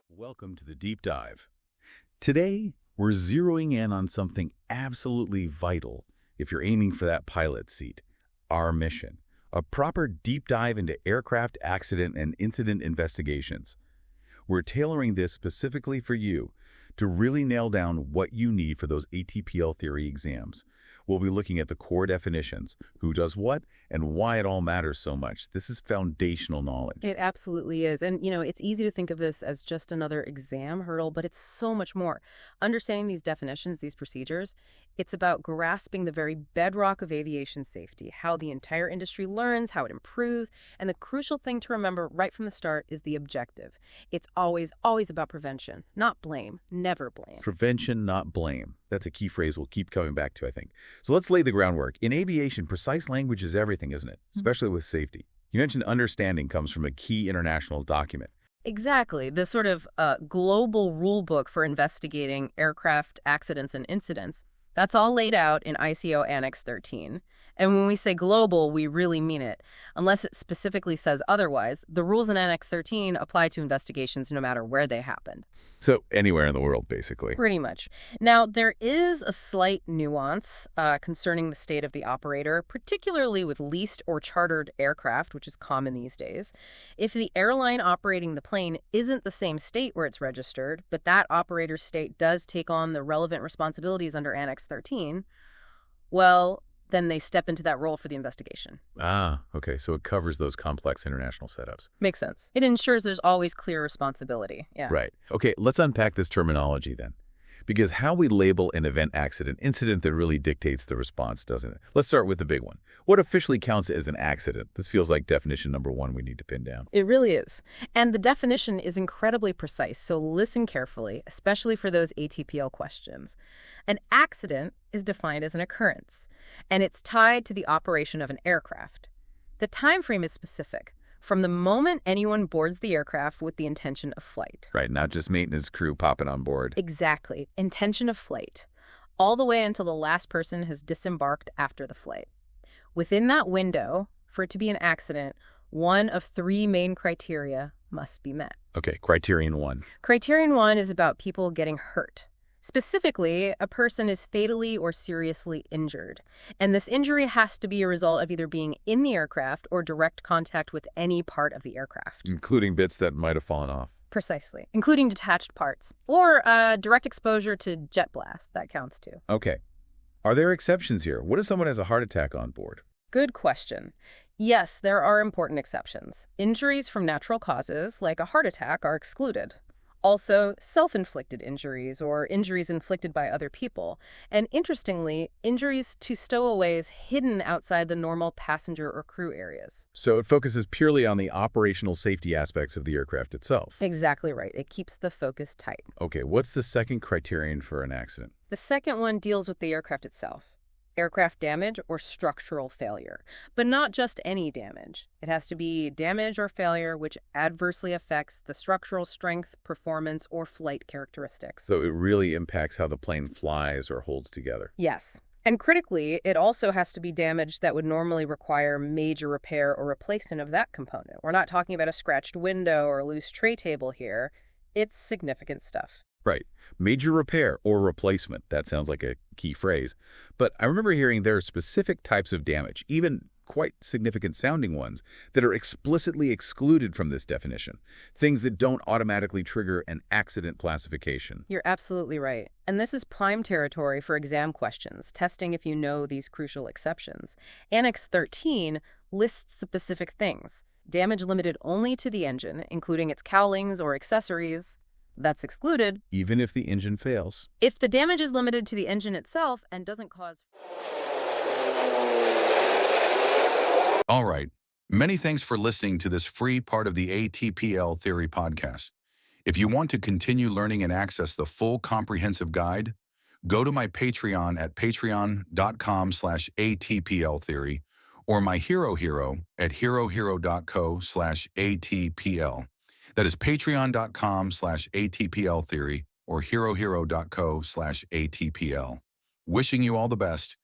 Welcome to the Deep Dive. Today, we're zeroing in on something absolutely vital if you're aiming for that pilot seat, our mission. A proper deep dive into aircraft accident and incident investigations. We're tailoring this specifically for you to really nail down what you need for those ATPL theory exams. We'll be looking at the core definitions, who does what, and why it all matters so much. This is foundational knowledge. It absolutely is. And, it's easy to think of this as just another exam hurdle, but it's so much more. Understanding these definitions, these procedures, it's about grasping the very bedrock of aviation safety, how the entire industry learns, how it improves, and the crucial thing to remember right from the start is the objective. It's always about prevention, not blame, never blame. Prevention, not blame. That's a key phrase we'll keep coming back to, I think. So let's lay the groundwork. In aviation, precise language is everything, isn't it? Especially with safety. You mentioned understanding comes from a key international document. Exactly. The sort of global rule book for investigating aircraft accidents and incidents. That's all laid out in ICAO Annex 13. And when we say global, we really mean it. Unless it specifically says otherwise, the rules in Annex 13 apply to investigations no matter where they happen. So anywhere in the world, basically. Pretty much. Now, there is a slight nuance concerning the state of the operator, particularly with leased or chartered aircraft, which is common these days. If the airline operating the plane isn't the same state where it's registered, but that operator's state does take on the relevant responsibilities under Annex 13, well, then they step into that role for the investigation. Okay. So it covers those complex international setups. Makes sense. It ensures there's always clear responsibility. Yeah. Right. Okay, let's unpack this terminology then. Because how we label an event accident incident that really dictates the response, doesn't it? Let's start with the big one. What officially counts as an accident? This feels like definition number one we need to pin down. It really is. And the definition is incredibly precise, so listen carefully, especially for those ATPL questions. An accident is defined as an occurrence, and it's tied to the operation of an aircraft. The time frame is specific. From the moment anyone boards the aircraft with the intention of flight. Right, not just maintenance crew popping on board. Exactly. Intention of flight. All the way until the last person has disembarked after the flight. Within that window, for it to be an accident, one of three main criteria must be met. Okay, criterion one. Criterion one is about people getting hurt. Specifically, a person is fatally or seriously injured, and this injury has to be a result of either being in the aircraft or direct contact with any part of the aircraft. Including bits that might have fallen off. Precisely, including detached parts, or direct exposure to jet blast. That counts too. Okay. Are there exceptions here? What if someone has a heart attack on board? Good question. Yes, there are important exceptions. Injuries from natural causes, like a heart attack, are excluded. Also, self-inflicted injuries or injuries inflicted by other people. And interestingly, injuries to stowaways hidden outside the normal passenger or crew areas. So it focuses purely on the operational safety aspects of the aircraft itself. Exactly right. It keeps the focus tight. Okay, what's the second criterion for an accident? The second one deals with the aircraft itself. Aircraft damage or structural failure. But not just any damage. It has to be damage or failure which adversely affects the structural strength, performance, or flight characteristics. So it really impacts how the plane flies or holds together. Yes. And critically, it also has to be damage that would normally require major repair or replacement of that component. We're not talking about a scratched window or a loose tray table here. It's significant stuff. Right. Major repair or replacement. That sounds like a key phrase. But I remember hearing there are specific types of damage, even quite significant sounding ones, that are explicitly excluded from this definition. Things that don't automatically trigger an accident classification. You're absolutely right. And this is prime territory for exam questions, testing if you know these crucial exceptions. Annex 13 lists specific things. Damage limited only to the engine, including its cowlings or accessories. That's excluded. Even if the engine fails. If the damage is limited to the engine itself and doesn't cause... All right. Many thanks for listening to this free part of the ATPL Theory podcast. If you want to continue learning and access the full comprehensive guide, go to my Patreon at patreon.com/ATPLtheory or my Hero at herohero.co/ATPL. That is patreon.com/ATPLtheory or herohero.co/ATPL. Wishing you all the best.